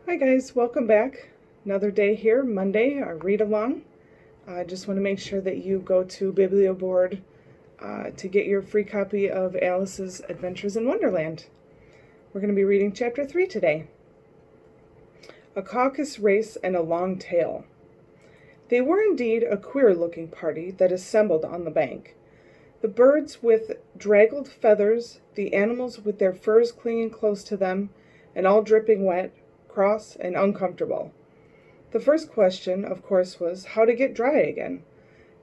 Hi guys, welcome back. Another day here, Monday, our read along. I just want to make sure that you go to Biblioboard to get your free copy of Alice's Adventures in Wonderland. We're going to be reading Chapter 3 today. A caucus race and a long tail. They were indeed a queer-looking party that assembled on the bank. The birds with draggled feathers, the animals with their furs clinging close to them, and all dripping wet, cross, and uncomfortable. The first question, of course, was how to get dry again.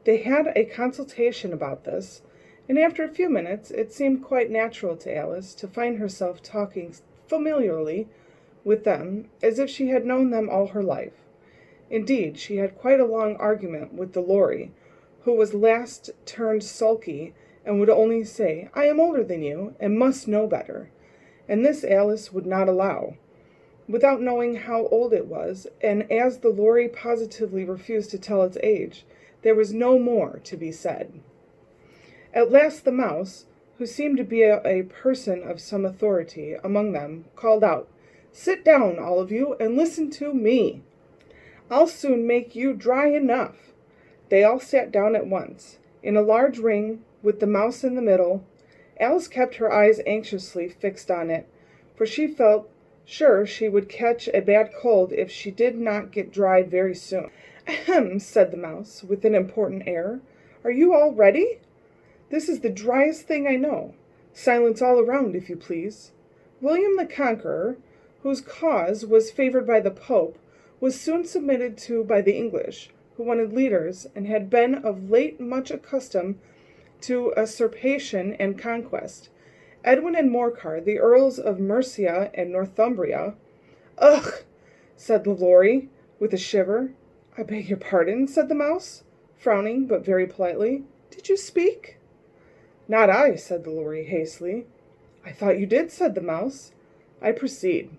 They had a consultation about this, and after a few minutes it seemed quite natural to Alice to find herself talking familiarly with them as if she had known them all her life. Indeed, she had quite a long argument with the Lory, who was last turned sulky and would only say, "I am older than you, and must know better," and this Alice would not allow. Without knowing how old it was, and as the Lory positively refused to tell its age, there was no more to be said. At last the mouse, who seemed to be a person of some authority among them, called out, "Sit down, all of you, and listen to me. I'll soon make you dry enough." They all sat down at once, in a large ring, with the mouse in the middle. Alice kept her eyes anxiously fixed on it, for she felt sure she would catch a bad cold if she did not get dried very soon. "Ahem," said the mouse, with an important air. "Are you all ready? This is the driest thing I know. Silence all around, if you please." William the Conqueror, whose cause was favored by the Pope, was soon submitted to by the English, who wanted leaders and had been of late much accustomed to usurpation and conquest. Edwin and Morcar, the Earls of Mercia and Northumbria. "Ugh!" said the Lory, with a shiver. "I beg your pardon," said the mouse, frowning, but very politely. "Did you speak?" "Not I," said the Lory hastily. "I thought you did," said the mouse. "I proceed.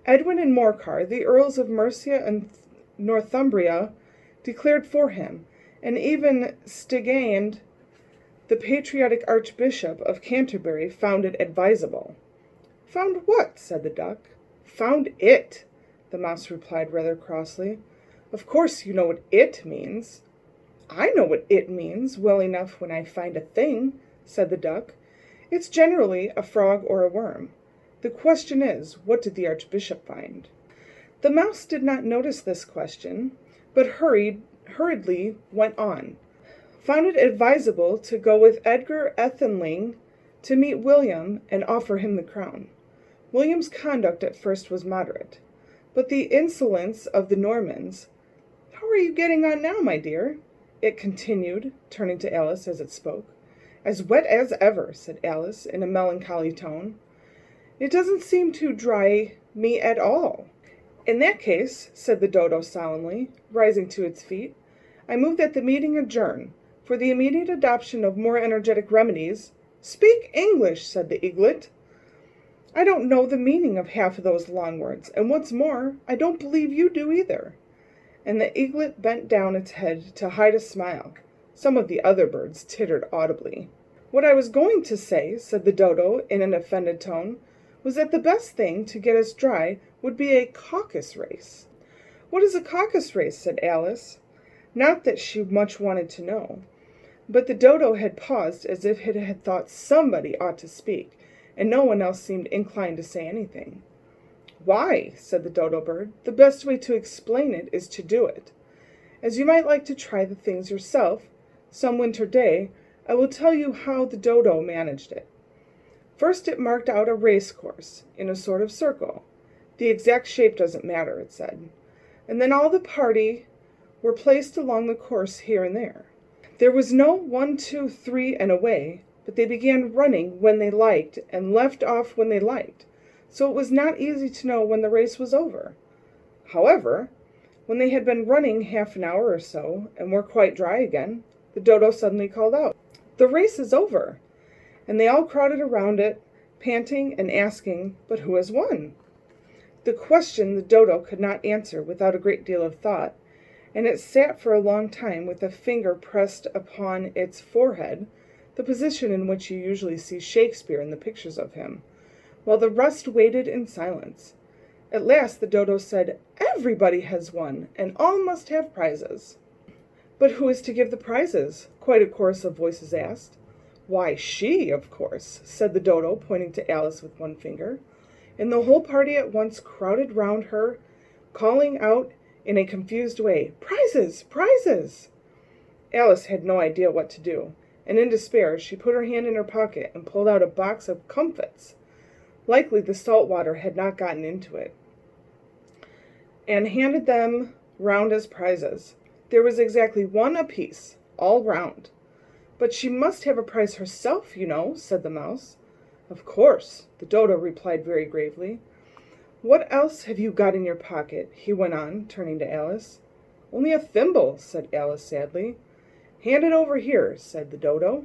Edwin and Morcar, the Earls of Mercia and Northumbria, declared for him, and even Stigand, the patriotic Archbishop of Canterbury, found it advisable." "Found what?" said the duck. "Found it," the mouse replied rather crossly. "Of course you know what it means." "I know what it means well enough when I find a thing," said the duck. "It's generally a frog or a worm. The question is, what did the Archbishop find?" The mouse did not notice this question, but hurriedly went on. "Found it advisable to go with Edgar Atheling to meet William and offer him the crown. William's conduct at first was moderate, but the insolence of the Normans— How are you getting on now, my dear?" it continued, turning to Alice as it spoke. "As wet as ever," said Alice in a melancholy tone. "It doesn't seem to dry me at all." "In that case," said the dodo solemnly, rising to its feet, "I move that the meeting adjourn, for the immediate adoption of more energetic remedies—" "Speak English," said the eaglet. "I don't know the meaning of half of those long words, and what's more, I don't believe you do either." And the eaglet bent down its head to hide a smile. Some of the other birds tittered audibly. "What I was going to say," said the dodo in an offended tone, "was that the best thing to get us dry would be a caucus race." "What is a caucus race?" said Alice. Not that she much wanted to know. But the dodo had paused as if it had thought somebody ought to speak, and no one else seemed inclined to say anything. "Why," said the dodo bird, "the best way to explain it is to do it. As you might like to try the things yourself, some winter day, I will tell you how the dodo managed it. First it marked out a race course, in a sort of circle. The exact shape doesn't matter, it said. And then all the party were placed along the course here and there. There was no 1, 2, 3, and away, but they began running when they liked and left off when they liked, so it was not easy to know when the race was over. However, when they had been running half an hour or so, and were quite dry again, the dodo suddenly called out, 'The race is over!' And they all crowded around it, panting and asking, 'But who has won?' The question the dodo could not answer without a great deal of thought, and it sat for a long time with a finger pressed upon its forehead, the position in which you usually see Shakespeare in the pictures of him, while the rest waited in silence. At last the dodo said, "Everybody has one, and all must have prizes." "But who is to give the prizes?" quite a chorus of voices asked. "Why, she, of course," said the dodo, pointing to Alice with one finger. And the whole party at once crowded round her, calling out in a confused way, "Prizes! Prizes!" Alice had no idea what to do, and in despair she put her hand in her pocket and pulled out a box of comfits. Likely the salt water had not gotten into it, and handed them round as prizes. There was exactly one apiece, all round. "But she must have a prize herself, you know," said the mouse. "Of course," the dodo replied very gravely. "What else have you got in your pocket?" he went on, turning to Alice. "Only a thimble," said Alice sadly. "Hand it over here," said the dodo.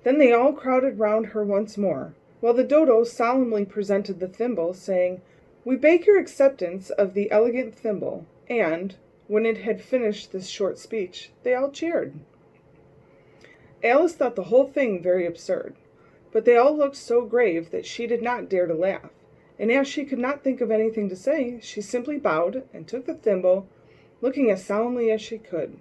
Then they all crowded round her once more, while the dodo solemnly presented the thimble, saying, "We beg your acceptance of the elegant thimble," and, when it had finished this short speech, they all cheered. Alice thought the whole thing very absurd, but they all looked so grave that she did not dare to laugh, and as she could not think of anything to say, she simply bowed and took the thimble, looking as solemnly as she could.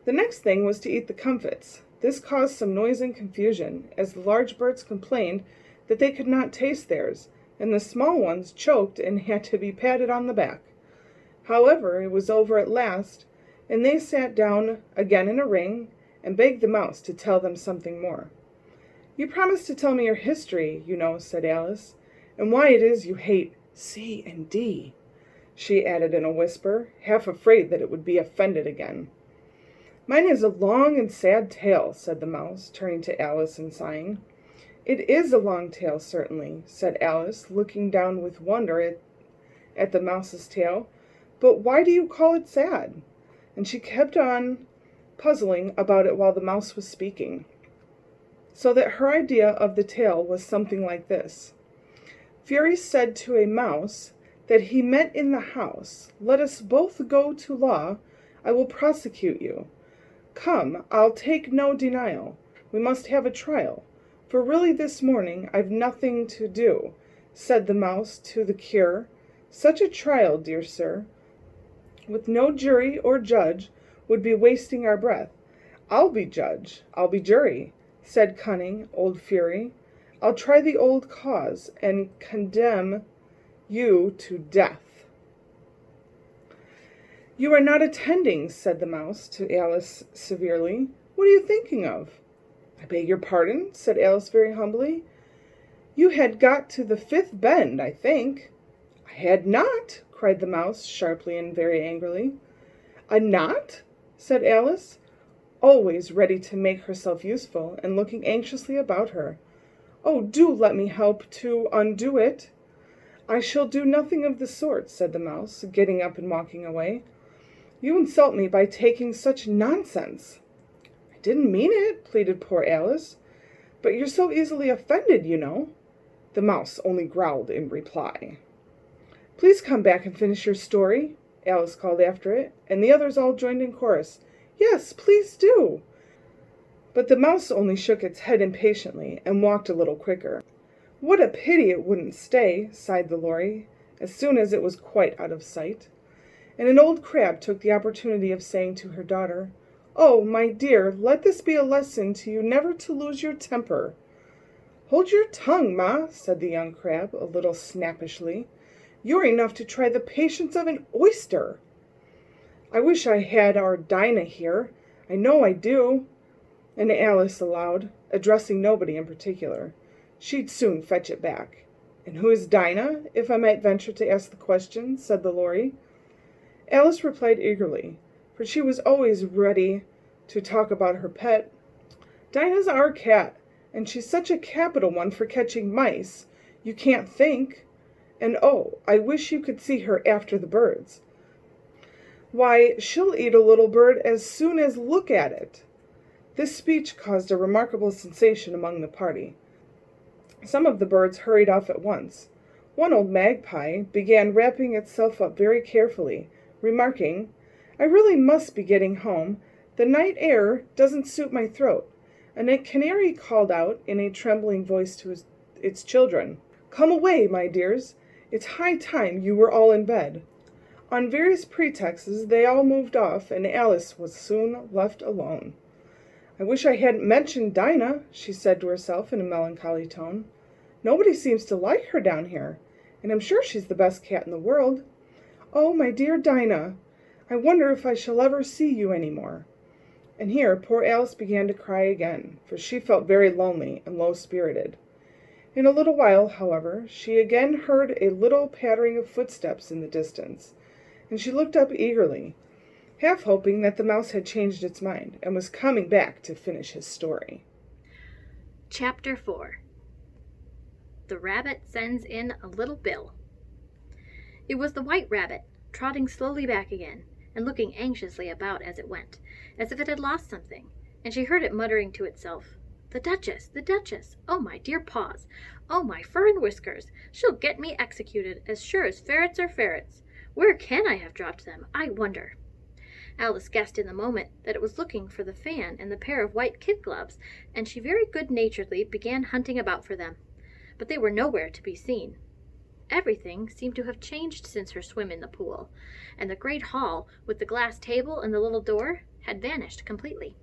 The next thing was to eat the comfits. This caused some noise and confusion, as the large birds complained that they could not taste theirs, and the small ones choked and had to be patted on the back. However, it was over at last, and they sat down again in a ring and begged the mouse to tell them something more. "You promised to tell me your history, you know," said Alice, "and why it is you hate C and D," she added in a whisper, half afraid that it would be offended again. "Mine is a long and sad tale," said the mouse, turning to Alice and sighing. "It is a long tale, certainly," said Alice, looking down with wonder at the mouse's tail, "but why do you call it sad?" And she kept on puzzling about it while the mouse was speaking, so that her idea of the tale was something like this. Fury said to a mouse that he met in the house, "Let us both go to law, I will prosecute you. Come, I'll take no denial, we must have a trial, for really this morning I've nothing to do," said the mouse to the cure. "Such a trial, dear sir, with no jury or judge, would be wasting our breath." "I'll be judge, I'll be jury," said cunning old Fury. "I'll try the old cause, and condemn you to death." "You are not attending," said the mouse to Alice severely. "What are you thinking of?" "I beg your pardon," said Alice very humbly. "You had got to the fifth bend, I think." "I had not," cried the mouse sharply and very angrily. "A knot?" said Alice, always ready to make herself useful, and looking anxiously about her. "Oh, do let me help to undo it." "I shall do nothing of the sort," said the mouse, getting up and walking away. "You insult me by taking such nonsense." "I didn't mean it," pleaded poor Alice. "But you're so easily offended, you know." The mouse only growled in reply. "Please come back and finish your story," Alice called after it, and the others all joined in chorus. "Yes, please do." But the mouse only shook its head impatiently and walked a little quicker. "What a pity it wouldn't stay," sighed the Lory, as soon as it was quite out of sight. And an old crab took the opportunity of saying to her daughter, "Oh, my dear, let this be a lesson to you never to lose your temper." "Hold your tongue, Ma," said the young crab, a little snappishly. "You're enough to try the patience of an oyster." "I wish I had our Dinah here. I know I do." And Alice aloud, addressing nobody in particular, "She'd soon fetch it back." "And who is Dinah, if I might venture to ask the question?" said the Lory. Alice replied eagerly, for she was always ready to talk about her pet. "Dinah's our cat, and she's such a capital one for catching mice, you can't think. And oh, I wish you could see her after the birds. Why, she'll eat a little bird as soon as look at it." This speech caused a remarkable sensation among the party. Some of the birds hurried off at once. One old magpie began wrapping itself up very carefully, remarking, "I really must be getting home. The night air doesn't suit my throat." And a canary called out in a trembling voice to its children, Come away, my dears. It's high time you were all in bed." On various pretexts they all moved off, and Alice was soon left alone. "I wish I hadn't mentioned Dinah," she said to herself in a melancholy tone. "Nobody seems to like her down here, and I'm sure she's the best cat in the world. Oh, my dear Dinah, I wonder if I shall ever see you any more." And here poor Alice began to cry again, for she felt very lonely and low-spirited. In a little while, however, she again heard a little pattering of footsteps in the distance, and she looked up eagerly, half hoping that the mouse had changed its mind and was coming back to finish his story. Chapter 4. The Rabbit Sends in a Little Bill. It was the White Rabbit, trotting slowly back again, and looking anxiously about as it went, as if it had lost something, and she heard it muttering to itself, "The Duchess! The Duchess! Oh, my dear paws! Oh, my fur and whiskers! She'll get me executed, as sure as ferrets are ferrets! Where can I have dropped them, I wonder?" Alice guessed in the moment that it was looking for the fan and the pair of white kid gloves, and she very good-naturedly began hunting about for them. But they were nowhere to be seen. Everything seemed to have changed since her swim in the pool, and the great hall, with the glass table and the little door, had vanished completely.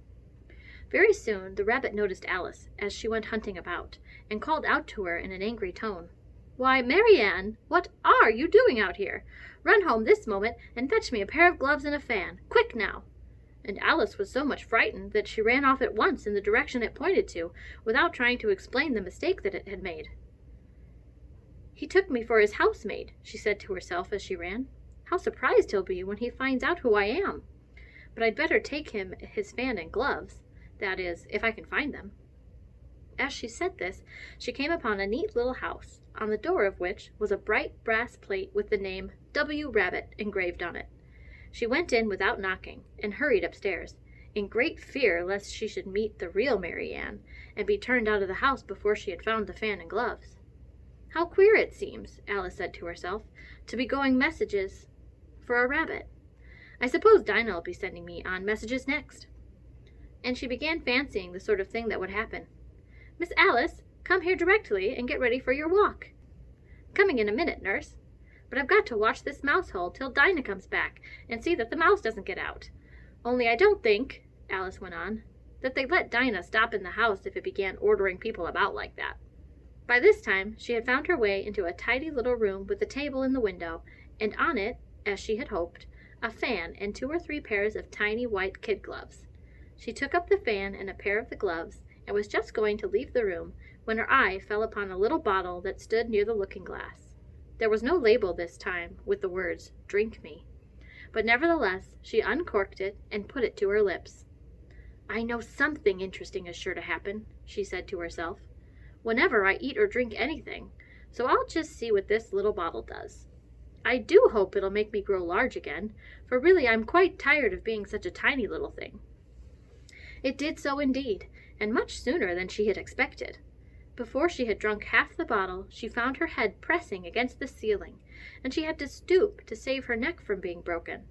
Very soon the rabbit noticed Alice as she went hunting about, and called out to her in an angry tone, "Why, Marianne, what are you doing out here? Run home this moment and fetch me a pair of gloves and a fan. Quick now!" And Alice was so much frightened that she ran off at once in the direction it pointed to, without trying to explain the mistake that it had made. "He took me for his housemaid," she said to herself as she ran. "How surprised he'll be when he finds out who I am! But I'd better take him his fan and gloves, that is, if I can find them." As she said this, she came upon a neat little house, on the door of which was a bright brass plate with the name W. Rabbit engraved on it. She went in without knocking, and hurried upstairs, in great fear lest she should meet the real Marianne, and be turned out of the house before she had found the fan and gloves. "How queer it seems," Alice said to herself, "to be going messages for a rabbit. I suppose Dinah will be sending me on messages next." And she began fancying the sort of thing that would happen. "Miss Alice, come here directly and get ready for your walk." "Coming in a minute, nurse. But I've got to watch this mouse hole till Dinah comes back, and see that the mouse doesn't get out. Only I don't think," Alice went on, "that they'd let Dinah stop in the house if it began ordering people about like that." By this time she had found her way into a tidy little room with a table in the window, and on it, as she had hoped, a fan and 2 or 3 pairs of tiny white kid gloves. She took up the fan and a pair of the gloves, and was just going to leave the room when her eye fell upon a little bottle that stood near the looking-glass. There was no label this time with the words, "Drink me," but nevertheless she uncorked it and put it to her lips. "I know something interesting is sure to happen," she said to herself, "whenever I eat or drink anything, so I'll just see what this little bottle does. I do hope it'll make me grow large again, for really I'm quite tired of being such a tiny little thing." It did so indeed, and much sooner than she had expected. Before she had drunk half the bottle, she found her head pressing against the ceiling, and she had to stoop to save her neck from being broken.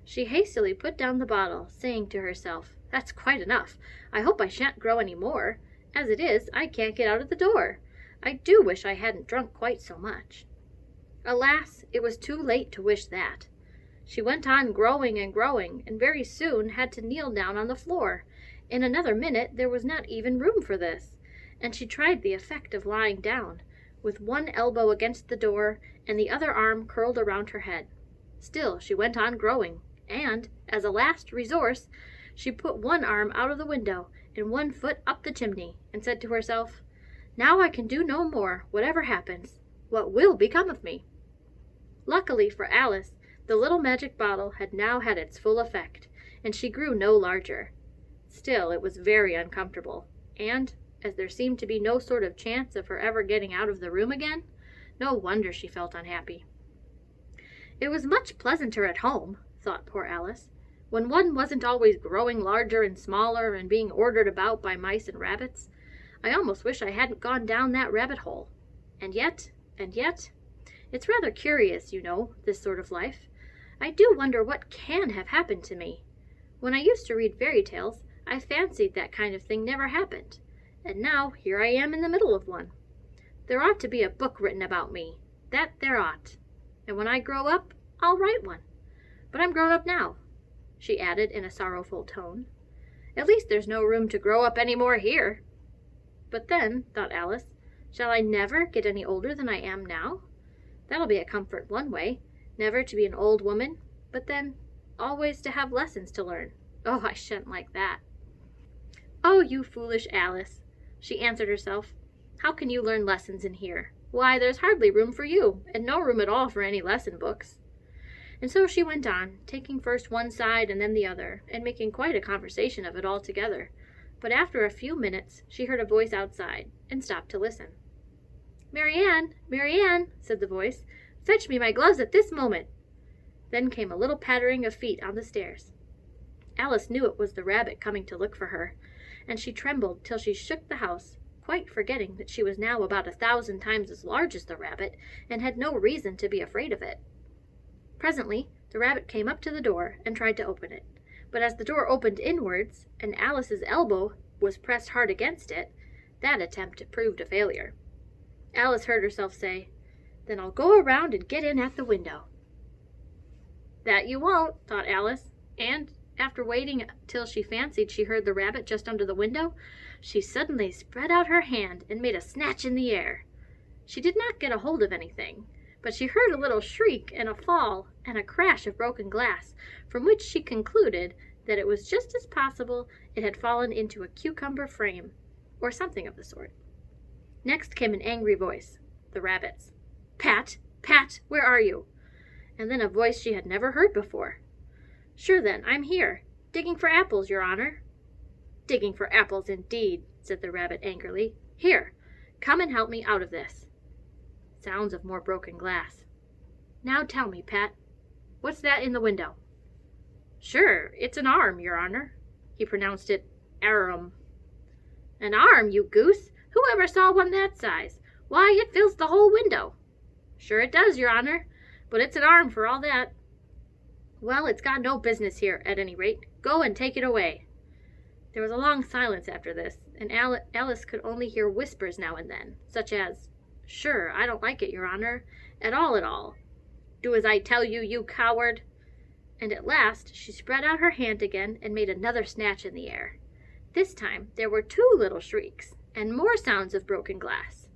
She hastily put down the bottle, saying to herself, "That's quite enough. I hope I shan't grow any more. As it is, I can't get out of the door. I do wish I hadn't drunk quite so much." Alas, it was too late to wish that. She went on growing and growing, and very soon had to kneel down on the floor. In another minute there was not even room for this, and she tried the effect of lying down, with one elbow against the door and the other arm curled around her head. Still she went on growing, and, as a last resource, she put one arm out of the window and one foot up the chimney, and said to herself, "Now I can do no more, whatever happens. What will become of me?" Luckily for Alice, the little magic bottle had now had its full effect, and she grew no larger. Still, it was very uncomfortable, and, as there seemed to be no sort of chance of her ever getting out of the room again, no wonder she felt unhappy. It was much pleasanter at home, thought poor Alice, when one wasn't always growing larger and smaller and being ordered about by mice and rabbits. I almost wish I hadn't gone down that rabbit hole. And yet, it's rather curious, you know, this sort of life. I do wonder what can have happened to me. When I used to read fairy tales, I fancied that kind of thing never happened, and now here I am in the middle of one. There ought to be a book written about me. That there ought. And when I grow up, I'll write one. But I'm grown up now," she added in a sorrowful tone. "At least there's no room to grow up any more here." "But then," thought Alice, "shall I never get any older than I am now? That'll be a comfort one way, never to be an old woman, but then always to have lessons to learn. Oh, I shouldn't like that." "Oh, you foolish Alice," she answered herself. "How can you learn lessons in here? Why, there's hardly room for you, and no room at all for any lesson books." And so she went on, taking first one side and then the other, and making quite a conversation of it altogether. But after a few minutes she heard a voice outside, and stopped to listen. "Marianne, Marianne," said the voice, "fetch me my gloves at this moment." Then came a little pattering of feet on the stairs. Alice knew it was the rabbit coming to look for her, and she trembled till she shook the house, quite forgetting that she was now about 1,000 times as large as the rabbit, and had no reason to be afraid of it. Presently the rabbit came up to the door and tried to open it, but as the door opened inwards, and Alice's elbow was pressed hard against it, that attempt proved a failure. Alice heard herself say, "Then I'll go around and get in at the window." "That you won't," thought Alice, and, after waiting till she fancied she heard the rabbit just under the window, she suddenly spread out her hand and made a snatch in the air. She did not get a hold of anything, but she heard a little shriek and a fall and a crash of broken glass, from which she concluded that it was just as possible it had fallen into a cucumber frame, or something of the sort. Next came an angry voice, the rabbit's. "Pat, Pat, where are you?" And then a voice she had never heard before. "Sure then, I'm here, digging for apples, your honor." "Digging for apples, indeed," said the rabbit angrily. "Here, come and help me out of this." Sounds of more broken glass. "Now tell me, Pat, what's that in the window?" "Sure, it's an arm, your honor." He pronounced it arum. "An arm, you goose! Who ever saw one that size? Why, it fills the whole window." "Sure it does, your honor, but it's an arm for all that." "Well, it's got no business here, at any rate. Go and take it away." There was a long silence after this, and Alice could only hear whispers now and then, such as, "Sure, I don't like it, your honor, at all. Do as I tell you, you coward." And at last she spread out her hand again and made another snatch in the air. This time there were 2 little shrieks, and more sounds of broken glass.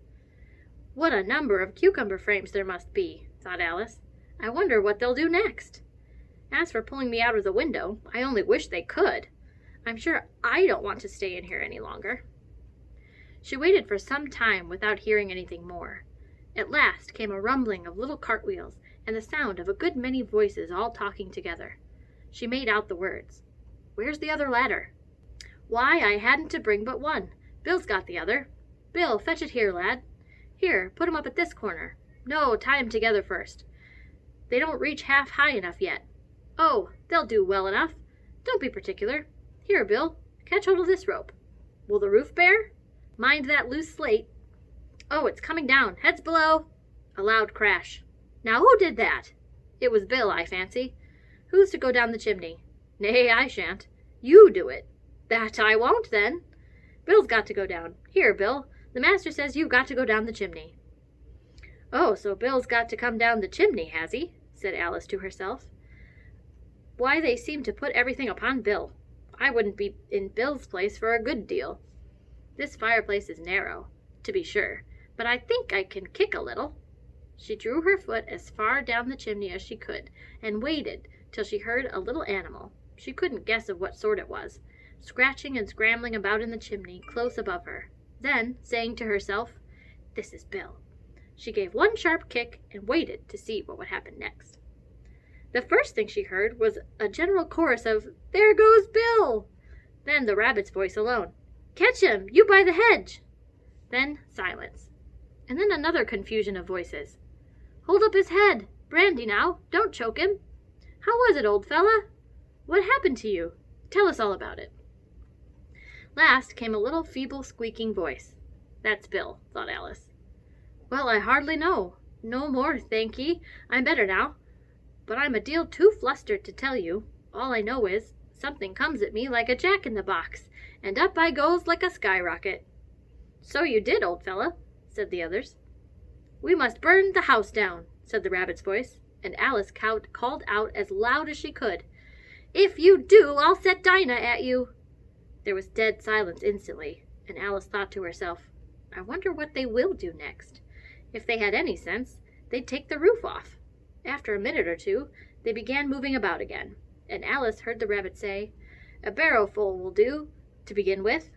"What a number of cucumber frames there must be," thought Alice. "I wonder what they'll do next. As for pulling me out of the window, I only wish they could. I'm sure I don't want to stay in here any longer." She waited for some time without hearing anything more. At last came a rumbling of little cartwheels and the sound of a good many voices all talking together. She made out the words. "Where's the other ladder?" "Why, I hadn't to bring but one. Bill's got the other. Bill, fetch it here, lad. Here, put 'em up at this corner. No, tie 'em together first. They don't reach half high enough yet. Oh, they'll do well enough. Don't be particular. Here, Bill, catch hold of this rope. Will the roof bear? Mind that loose slate. Oh, it's coming down. Heads below." A loud crash. "Now who did that?" "It was Bill, I fancy." "Who's to go down the chimney?" "Nay, I shan't." "You do it." "That I won't, then." "Bill's got to go down. Here, Bill, the master says you've got to go down the chimney." "Oh, so Bill's got to come down the chimney, has he?" said Alice to herself. "Why, they seem to put everything upon Bill. I wouldn't be in Bill's place for a good deal. This fireplace is narrow, to be sure, but I think I can kick a little." She drew her foot as far down the chimney as she could, and waited till she heard a little animal, she couldn't guess of what sort it was, scratching and scrambling about in the chimney close above her. Then, saying to herself, "This is Bill," she gave one sharp kick and waited to see what would happen next. The first thing she heard was a general chorus of, "There goes Bill!" Then the rabbit's voice alone, "Catch him, you by the hedge!" Then silence, and then another confusion of voices. "Hold up his head! Brandy now, don't choke him! How was it, old fella? What happened to you? Tell us all about it." Last came a little feeble squeaking voice. "That's Bill," thought Alice. "Well, I hardly know. No more, thank ye. I'm better now. But I'm a deal too flustered to tell you. All I know is, something comes at me like a jack-in-the-box, and up I goes like a skyrocket." "So you did, old fella. said the others. "We must burn the house down," said the rabbit's voice, and Alice called out as loud as she could, "If you do, I'll set Dinah at you." There was dead silence instantly, and Alice thought to herself, "I wonder what they will do next. If they had any sense, they'd take the roof off." After a minute or two, they began moving about again, and Alice heard the rabbit say, "A barrowful will do, to begin with."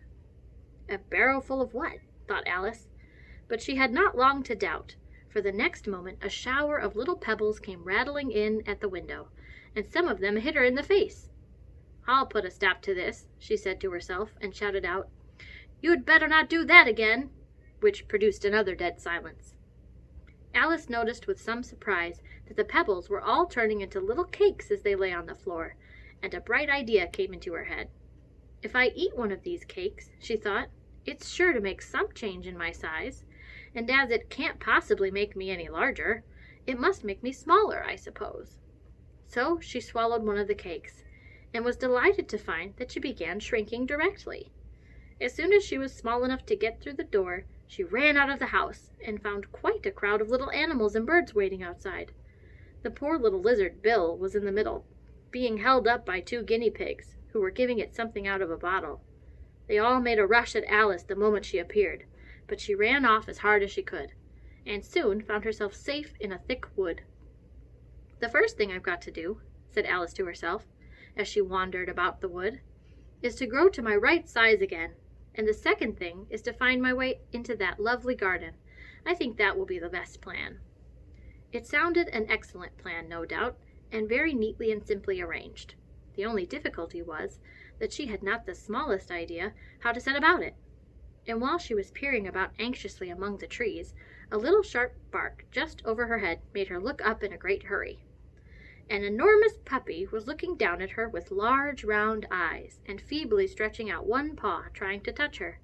A barrowful of what? Thought Alice. But she had not long to doubt, for the next moment a shower of little pebbles came rattling in at the window, and some of them hit her in the face. "I'll put a stop to this," she said to herself, and shouted out, "You'd better not do that again," which produced another dead silence. Alice noticed with some surprise that the pebbles were all turning into little cakes as they lay on the floor, and a bright idea came into her head. "If I eat one of these cakes," she thought, "it's sure to make some change in my size, and as it can't possibly make me any larger, it must make me smaller, I suppose." So she swallowed one of the cakes, and was delighted to find that she began shrinking directly. As soon as she was small enough to get through the door, she ran out of the house, and found quite a crowd of little animals and birds waiting outside. The poor little lizard Bill was in the middle, being held up by 2 guinea pigs, who were giving it something out of a bottle. They all made a rush at Alice the moment she appeared, but she ran off as hard as she could, and soon found herself safe in a thick wood. "The first thing I've got to do," said Alice to herself, as she wandered about the wood, "is to grow to my right size again, and the second thing is to find my way into that lovely garden. I think that will be the best plan." It sounded an excellent plan, no doubt, and very neatly and simply arranged. The only difficulty was that she had not the smallest idea how to set about it. And while she was peering about anxiously among the trees, a little sharp bark just over her head made her look up in a great hurry. An enormous puppy was looking down at her with large round eyes, and feebly stretching out one paw, trying to touch her.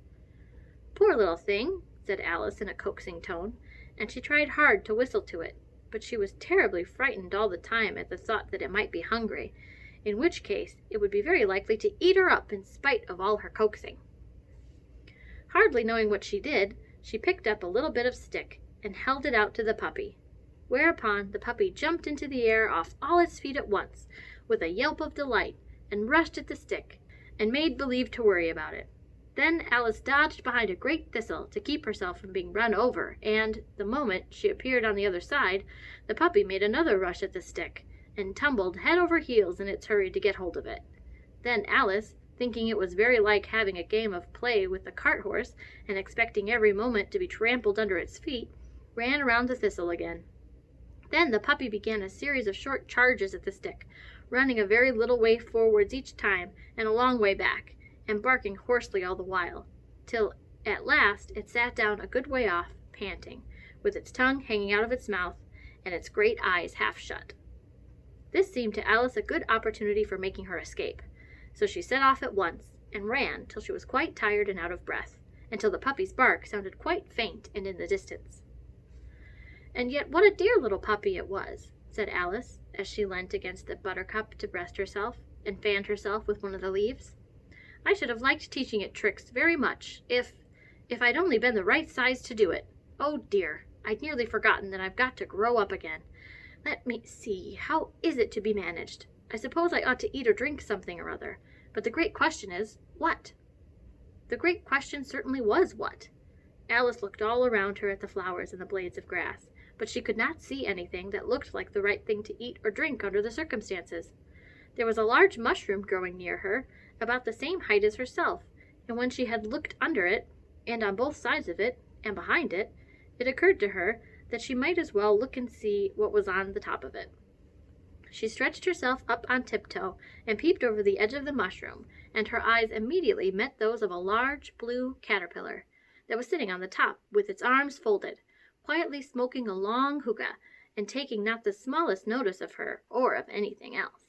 "Poor little thing," said Alice in a coaxing tone, and she tried hard to whistle to it, but she was terribly frightened all the time at the thought that it might be hungry, in which case it would be very likely to eat her up in spite of all her coaxing. Hardly knowing what she did, she picked up a little bit of stick and held it out to the puppy, whereupon the puppy jumped into the air off all its feet at once, with a yelp of delight, and rushed at the stick, and made believe to worry about it. Then Alice dodged behind a great thistle to keep herself from being run over, and, the moment she appeared on the other side, the puppy made another rush at the stick, and tumbled head over heels in its hurry to get hold of it. Then Alice, thinking it was very like having a game of play with the cart horse, and expecting every moment to be trampled under its feet, ran around the thistle again. Then the puppy began a series of short charges at the stick, running a very little way forwards each time and a long way back, and barking hoarsely all the while, till at last it sat down a good way off, panting, with its tongue hanging out of its mouth, and its great eyes half shut. This seemed to Alice a good opportunity for making her escape, so she set off at once, and ran till she was quite tired and out of breath, until the puppy's bark sounded quite faint and in the distance. "And yet what a dear little puppy it was," said Alice, as she leant against the buttercup to rest herself, and fanned herself with one of the leaves. "I should have liked teaching it tricks very much, if I'd only been the right size to do it. Oh dear, I'd nearly forgotten that I've got to grow up again. Let me see, how is it to be managed? I suppose I ought to eat or drink something or other, but the great question is, what?" The great question certainly was what. Alice looked all around her at the flowers and the blades of grass, but she could not see anything that looked like the right thing to eat or drink under the circumstances. There was a large mushroom growing near her, about the same height as herself, and when she had looked under it, and on both sides of it, and behind it, it occurred to her that she might as well look and see what was on the top of it. She stretched herself up on tiptoe and peeped over the edge of the mushroom, and her eyes immediately met those of a large blue caterpillar that was sitting on the top with its arms folded, quietly smoking a long hookah, and taking not the smallest notice of her or of anything else.